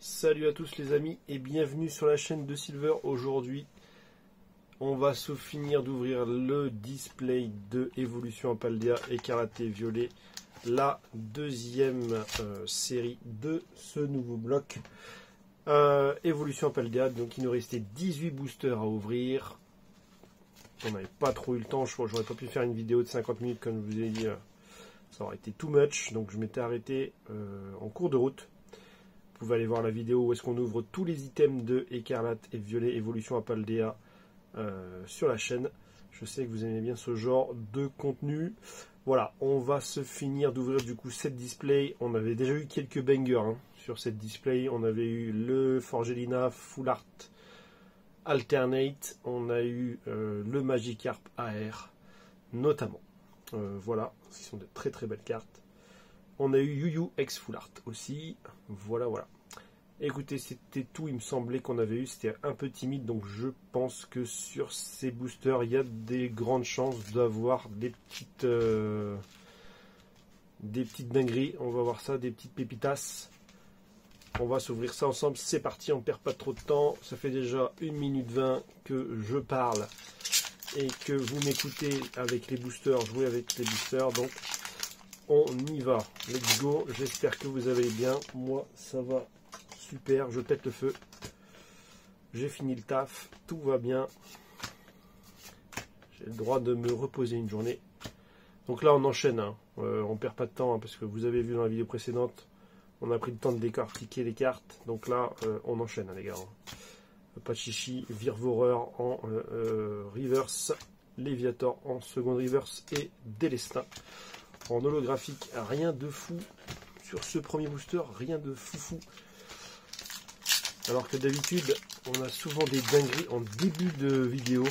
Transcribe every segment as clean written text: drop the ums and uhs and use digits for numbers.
Salut à tous les amis et bienvenue sur la chaîne de Silver. Aujourd'hui on va se finir d'ouvrir le display de Evolution Paldea Écarlate et Violet, la deuxième série de ce nouveau bloc Evolution Paldea. Donc il nous restait 18 boosters à ouvrir. On n'avait pas trop eu le temps, j'aurais pas pu faire une vidéo de 50 minutes comme je vous ai dit, ça aurait été too much, donc je m'étais arrêté en cours de route. Vous pouvez aller voir la vidéo où est-ce qu'on ouvre tous les items de Écarlate et Violet Evolution à Paldea sur la chaîne. Je sais que vous aimez bien ce genre de contenu. Voilà, on va se finir d'ouvrir du coup cette display. On avait déjà eu quelques bangers sur cette display. On avait eu le Forgelina Full Art Alternate. On a eu le Magikarp AR notamment. Voilà, ce sont de très très belles cartes. On a eu Yu-Yu X Full Art aussi. Voilà. Écoutez, c'était tout. Il me semblait qu'on avait eu. C'était un peu timide. Donc je pense que sur ces boosters, il y a des grandes chances d'avoir des petites dingueries. On va voir ça, des petites pépitas. On va s'ouvrir ça ensemble. C'est parti, on perd pas trop de temps. Ça fait déjà 1 minute 20 que je parle et que vous m'écoutez avec les boosters, jouer avec les boosters. Donc on y va, let's go. J'espère que vous allez bien. Moi ça va super, je pète le feu. J'ai fini le taf, tout va bien. J'ai le droit de me reposer une journée. Donc là on enchaîne, on perd pas de temps parce que vous avez vu dans la vidéo précédente, on a pris le temps de décortiquer les cartes. Donc là on enchaîne les gars. Pas de chichi, Virvoreur en reverse, Léviator en seconde reverse et Délestin en holographique. Rien de fou sur ce premier booster, rien de foufou. Alors que d'habitude, on a souvent des dingueries en début de vidéo.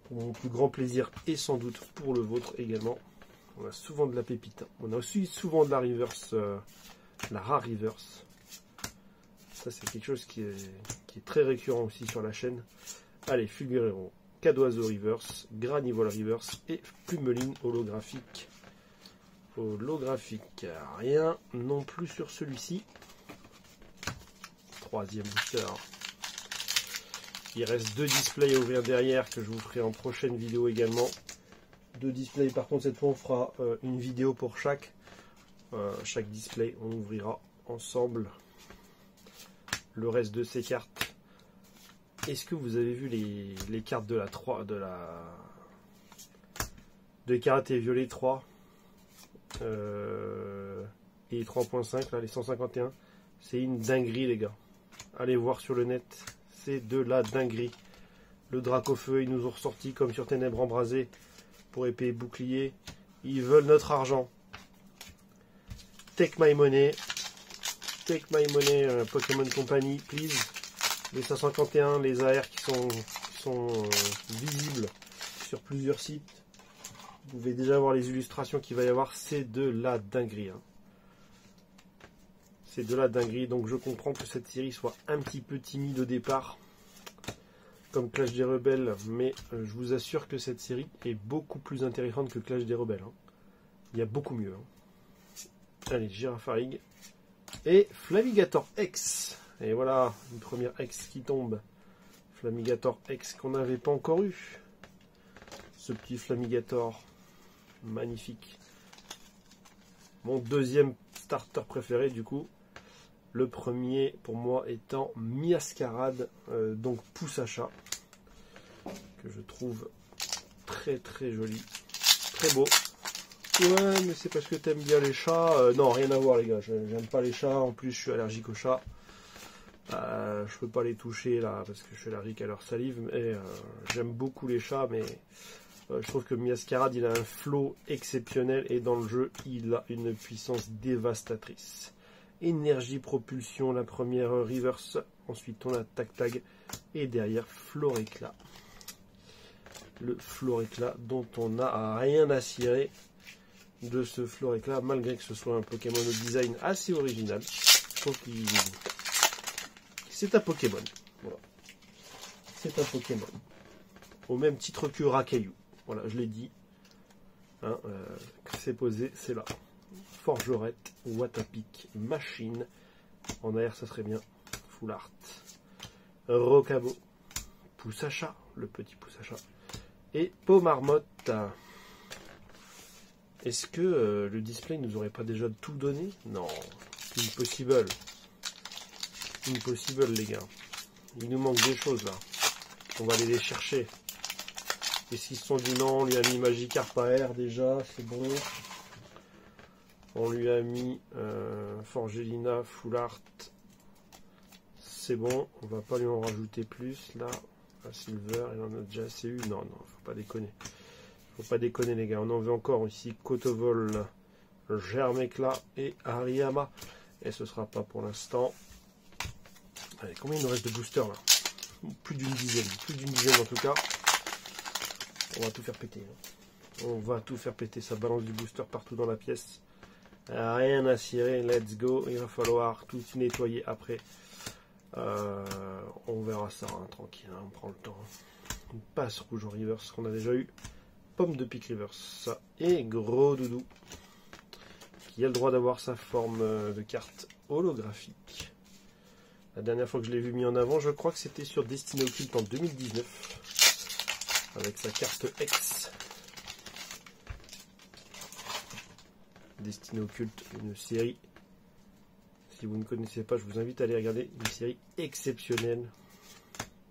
Pour mon plus grand plaisir et sans doute pour le vôtre également. On a souvent de la pépite. On a aussi souvent de la reverse, la rare reverse. Ça c'est quelque chose qui est très récurrent aussi sur la chaîne. Allez, Fulgurero, Cadoiseau reverse, Granivol reverse et Plumeline holographique. Holographique, rien non plus sur celui-ci. Troisième booster. Il reste 2 displays à ouvrir derrière que je vous ferai en prochaine vidéo également. 2 displays, par contre cette fois on fera une vidéo pour chaque display. On ouvrira ensemble le reste de ces cartes. Est-ce que vous avez vu les cartes de la 3 de Écarlate et Violet 3 et 3.5 là, les 151, c'est une dinguerie les gars. Allez voir sur le net, c'est de la dinguerie. Le Dracofeu, ils nous ont ressorti comme sur Ténèbres Embrasées pour épée et bouclier. Ils veulent notre argent. Take my money, Pokémon Company, please. Les 151, les AR qui sont visibles sur plusieurs sites. Vous pouvez déjà voir les illustrations qu'il va y avoir. C'est de la dinguerie. C'est de la dinguerie. Donc je comprends que cette série soit un petit peu timide au départ, comme Clash des Rebelles. Mais je vous assure que cette série est beaucoup plus intéressante que Clash des Rebelles. Il y a beaucoup mieux. Allez, Girafarig. Et Flamigator X. Et voilà, une première X qui tombe. Flamigator X qu'on n'avait pas encore eu. Ce petit Flamigator. Magnifique. Mon deuxième starter préféré du coup. Le premier pour moi étant Miascarade, donc pouce à chat. Que je trouve très très joli. Très beau. Ouais, mais c'est parce que t'aimes bien les chats. Non, rien à voir les gars. J'aime pas les chats. En plus, je suis allergique aux chats. Je peux pas les toucher là parce que je suis allergique à leur salive. Mais j'aime beaucoup les chats. Mais je trouve que Miascarade, il a un flow exceptionnel. Et dans le jeu, il a une puissance dévastatrice. Énergie propulsion, la première reverse. Ensuite, on a Tac Tag. Et derrière, Floréclat. Le Floréclat dont on n'a rien à cirer de ce Floréclat, malgré que ce soit un Pokémon au design assez original. Je trouve que c'est un Pokémon. Voilà. C'est un Pokémon. Au même titre que Racaillou. Voilà, je l'ai dit. C'est posé, c'est là. Forgerette, Watapic, Machine, En AR, ça serait bien. Full art. Rocabo. Pouce à chat. Le petit pouce à chat. Et Peau Marmotte. Est-ce que le display nous aurait pas déjà tout donné? Non. Impossible. Impossible, les gars. Il nous manque des choses, là. On va aller les chercher. Est-ce qu'ils se sont dit non, on lui a mis Magikarp AR déjà, c'est bon. On lui a mis Forgelina, Full Art. C'est bon, on va pas lui en rajouter plus là. À Silver, il en a déjà assez eu. Non, non, faut pas déconner. Faut pas déconner les gars. On en veut encore ici Kotovol, Germekla et Hariyama. Et ce sera pas pour l'instant. Allez, combien il nous reste de boosters là? Plus d'une dizaine en tout cas. On va tout faire péter. Hein. On va tout faire péter. Ça balance du booster partout dans la pièce. Rien à cirer. Let's go. Il va falloir tout nettoyer après. On verra ça. Hein, tranquille. Hein, on prend le temps. Une passe rouge en reverse qu'on a déjà eu. Pomme de pique reverse. Ça. Et gros doudou. Qui a le droit d'avoir sa forme de carte holographique. La dernière fois que je l'ai vu mis en avant, je crois que c'était sur Destiny Occult en 2019. Avec sa carte X. Destiny Occult, une série. Si vous ne connaissez pas, je vous invite à aller regarder. Une série exceptionnelle.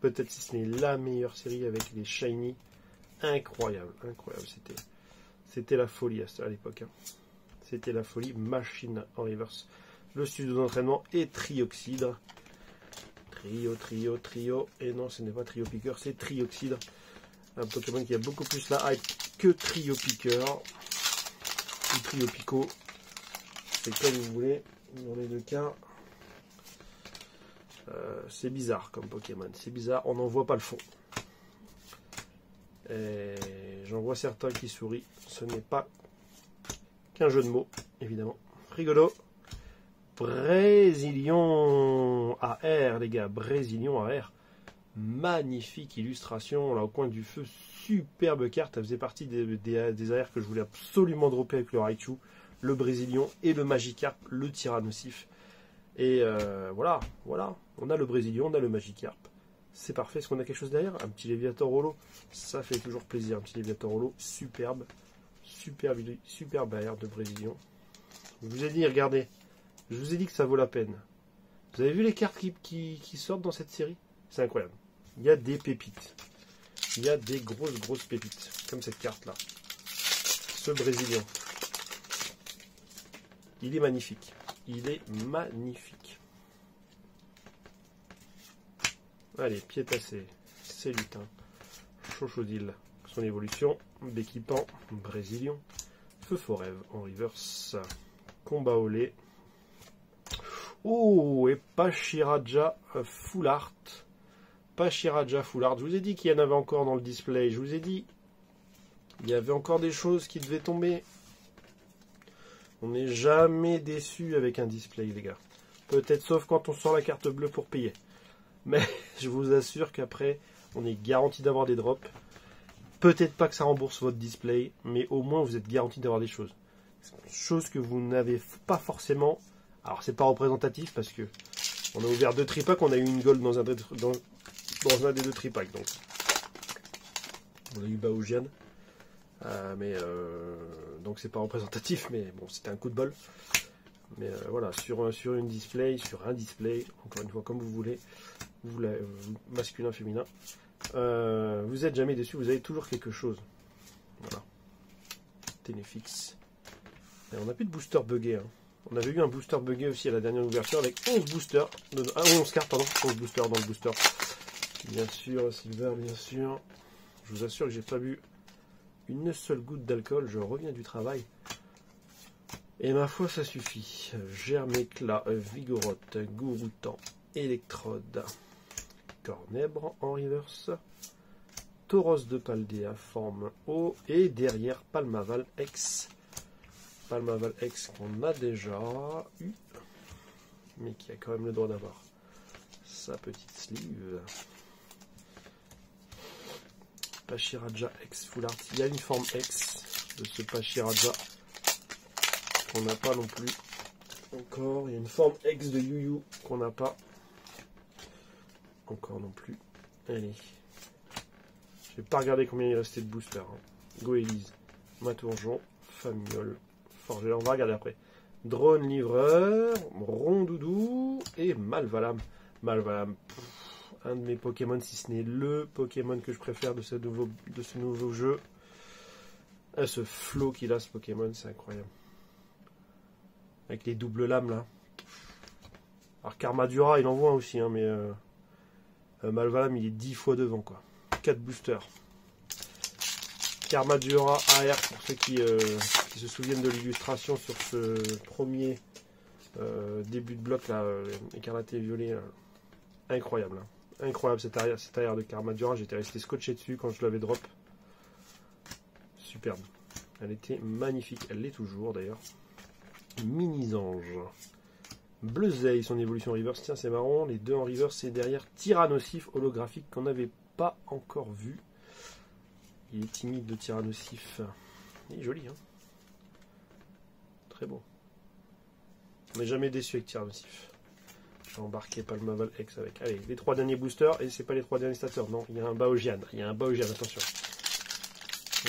Peut-être si ce n'est la meilleure série avec les shiny. Incroyable, incroyable. C'était la folie à l'époque. Hein. C'était la folie. Machine en reverse. Le studio d'entraînement est Trioxydre. Trio. Et non, ce n'est pas Trio Piqueur, c'est Trioxydre. Un Pokémon qui a beaucoup plus la hype que Trio Piqueur. Ou Trio Pico. C'est comme vous voulez. Dans les deux cas. C'est bizarre comme Pokémon. C'est bizarre. On n'en voit pas le fond. Et j'en vois certains qui sourient. Ce n'est pas qu'un jeu de mots, évidemment. Rigolo. Brésilion AR, les gars. Brésilion AR. Magnifique illustration. Là, au coin du feu. Superbe carte. Elle faisait partie des AR que je voulais absolument dropper avec le Raichu. Le Brésilion et le Magikarp. Le Tyrannosif. Et voilà. On a le Brésilion, on a le Magikarp. C'est parfait. Est-ce qu'on a quelque chose derrière? Un petit Léviator Holo. Ça fait toujours plaisir. Un petit Léviator Holo. Superbe. Superbe AR de Brésilion. Je vous ai dit, regardez. Je vous ai dit que ça vaut la peine. Vous avez vu les cartes qui sortent dans cette série? C'est incroyable. Il y a des pépites. Il y a des grosses pépites. Comme cette carte-là. Ce Brésilien. Il est magnifique. Il est magnifique. Allez, pied tassé. C'est lutin. Chochodil. Son évolution. D'équipant. Brésilien. Feu Forève en reverse. Combat au lait. Oh, et Pachiraja Full Art. Pachiraja Full Art. Je vous ai dit qu'il y en avait encore dans le display. Je vous ai dit, il y avait encore des choses qui devaient tomber. On n'est jamais déçu avec un display, les gars. Peut-être sauf quand on sort la carte bleue pour payer. Mais je vous assure qu'après, on est garanti d'avoir des drops. Peut-être pas que ça rembourse votre display, mais au moins vous êtes garanti d'avoir des choses. Chose que vous n'avez pas forcément. Alors c'est pas représentatif parce que on a ouvert 2 tripacks, on a eu une gold dans un des 2 tripacks. Donc on a eu Baojian. Donc c'est pas représentatif, mais bon, c'était un coup de bol. Mais voilà, sur un display, encore une fois comme vous voulez, masculin, féminin, vous êtes jamais déçu, vous avez toujours quelque chose. Voilà. Ténéfix. Et on n'a plus de booster buggé. Hein. On avait eu un booster buggé aussi à la dernière ouverture avec 11 boosters, 11 cartes, pardon, 11 boosters dans le booster. Bien sûr, Silver, bien sûr. Je vous assure que j'ai pas bu une seule goutte d'alcool, je reviens du travail. Et ma foi, ça suffit. Germekla, Vigoroth, Gouroutan, Electrode, Cornèbre en reverse, Tauros de Paldea, forme O, et derrière Palmaval X. Palmaval X qu'on a déjà eu, mais qui a quand même le droit d'avoir sa petite sleeve. Pachiraja X Full Art. Il y a une forme X de ce Pachiraja qu'on n'a pas non plus. Encore, il y a une forme ex de Yu Yu qu'on n'a pas. Encore non plus. Allez. Je vais pas regarder combien il restait de boosters. Hein. Goélise, Matourgeon, Famiol, Forger. On va regarder après. Drone Livreur, Rondoudou et Malvalam. Malvalam, un de mes Pokémon, si ce n'est le Pokémon que je préfère de ce nouveau jeu. Ah, ce flow qu'il a, ce Pokémon, c'est incroyable. Avec les doubles lames là. Alors Karmadura, il en voit aussi, hein, mais Malvalam, il est 10 fois devant, quoi. 4 boosters. Karmadura AR, pour ceux qui se souviennent de l'illustration sur ce premier début de bloc là, écarlaté et violet. Incroyable. Hein. Incroyable cette arrière de Karmadura. J'étais resté scotché dessus quand je l'avais drop. Superbe. Elle était magnifique. Elle l'est toujours d'ailleurs. Mini-ange. Bleuzeil, son évolution reverse. Tiens, c'est marrant. Les deux en reverse, c'est derrière Tyrannosif holographique qu'on n'avait pas encore vu. Il est timide, le Tyrannosif. Il est joli, hein. Très beau. On n'est jamais déçu avec Tyrannosif. Je vais embarquer Palmaval X avec. Allez, les 3 derniers boosters. Et c'est pas les 3 derniers stateurs. Non, il y a un Baogian. Il y a un Baogian, attention.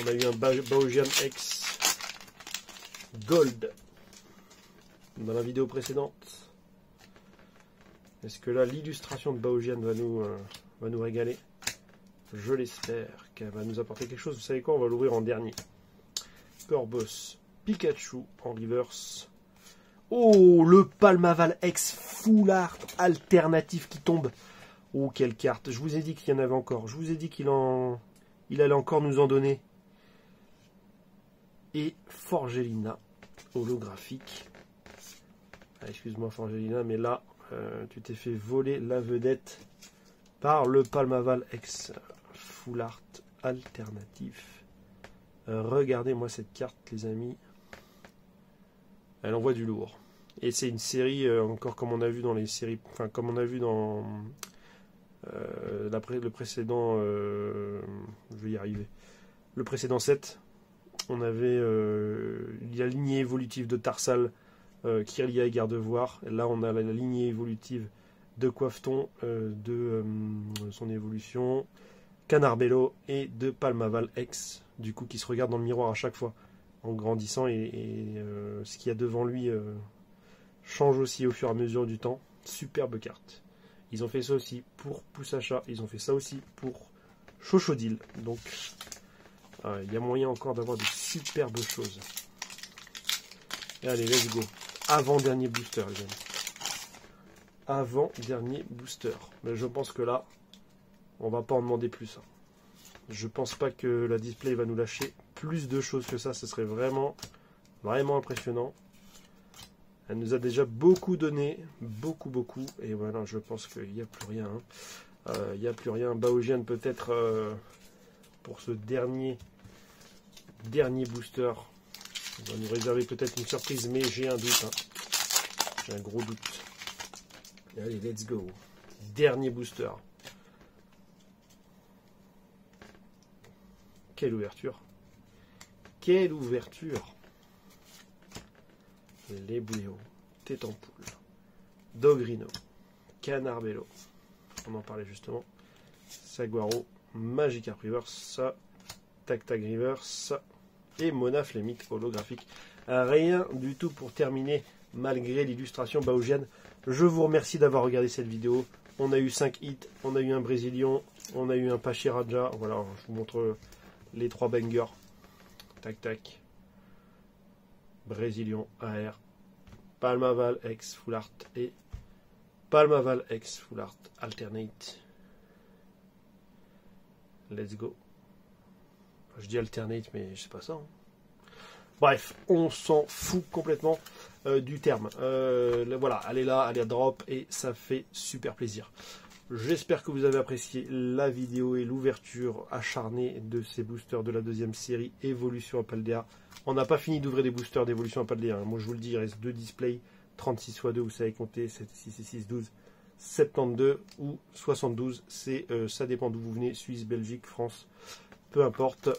On a eu un Baogian X Gold dans la vidéo précédente. Est-ce que là, l'illustration de Baogian va nous régaler? Je l'espère qu'elle va nous apporter quelque chose. Vous savez quoi? On va l'ouvrir en dernier. Corboss, Pikachu en reverse. Oh, le Palmaval X Full Art alternatif qui tombe. Oh, quelle carte. Je vous ai dit qu'il y en avait encore. Je vous ai dit qu'il allait encore nous en donner. Et Forgelina holographique. Ah, excuse-moi Forgelina, mais là, tu t'es fait voler la vedette par le Palmaval X Full Art alternatif. Regardez-moi cette carte, les amis. Elle envoie du lourd. Et c'est une série, encore comme on a vu dans les séries, enfin comme on a vu dans le précédent, je vais y arriver, le précédent set, on avait la lignée évolutive de Tarsal, Kirlia et Gardevoir. Là on a la lignée évolutive de Coiffeton, de son évolution, Canarbello et de Palmaval X, du coup qui se regarde dans le miroir à chaque fois en grandissant, et ce qu'il y a devant lui change aussi au fur et à mesure du temps. Superbe carte. Ils ont fait ça aussi pour Poussacha, ils ont fait ça aussi pour Chochodil, donc il y a moyen encore d'avoir de superbes choses. Et allez, let's go. Avant-dernier booster, les amis. Avant-dernier booster. Mais je pense que là, on va pas en demander plus. Hein. Je pense pas que la display va nous lâcher plus de choses que ça. Ce serait vraiment, vraiment impressionnant. Elle nous a déjà beaucoup donné. Beaucoup. Et voilà, je pense qu'il n'y a plus rien. Hein. Il n'y a plus rien. Baogian peut-être pour ce dernier booster. On va nous réserver peut-être une surprise, mais j'ai un doute. Hein. J'ai un gros doute. Allez, let's go. Dernier booster. Quelle ouverture. Quelle ouverture. Les Bouillots, Tête en Poule, Dogrino, Canarbello, on en parlait justement, Saguaro, Magikarp Reverse, Tac Reverse et Mona Flémique holographique. Rien du tout pour terminer malgré l'illustration Baogian. Je vous remercie d'avoir regardé cette vidéo. On a eu 5 hits, on a eu un Brésilien, on a eu un Pachiraja. Voilà, je vous montre les 3 bangers. Tac. Brésilien AR, Palmaval X Full Art et Palmaval X Full Art Alternate. Let's go. Je dis alternate, mais c'est pas ça. Hein. Bref, on s'en fout complètement du terme. Voilà, elle est là, elle est drop et ça fait super plaisir. J'espère que vous avez apprécié la vidéo et l'ouverture acharnée de ces boosters de la deuxième série Évolution Paldea. On n'a pas fini d'ouvrir des boosters d'Évolution Paldea. Hein. Moi je vous le dis, il reste 2 displays, 36 x 2, vous savez compter, 7, 6 et 6, 12, 72 ou 72. Ça dépend d'où vous venez, Suisse, Belgique, France. Peu importe,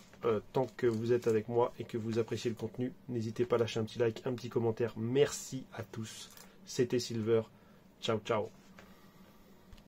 tant que vous êtes avec moi et que vous appréciez le contenu, n'hésitez pas à lâcher un petit like, un petit commentaire. Merci à tous. C'était Silver. Ciao, ciao.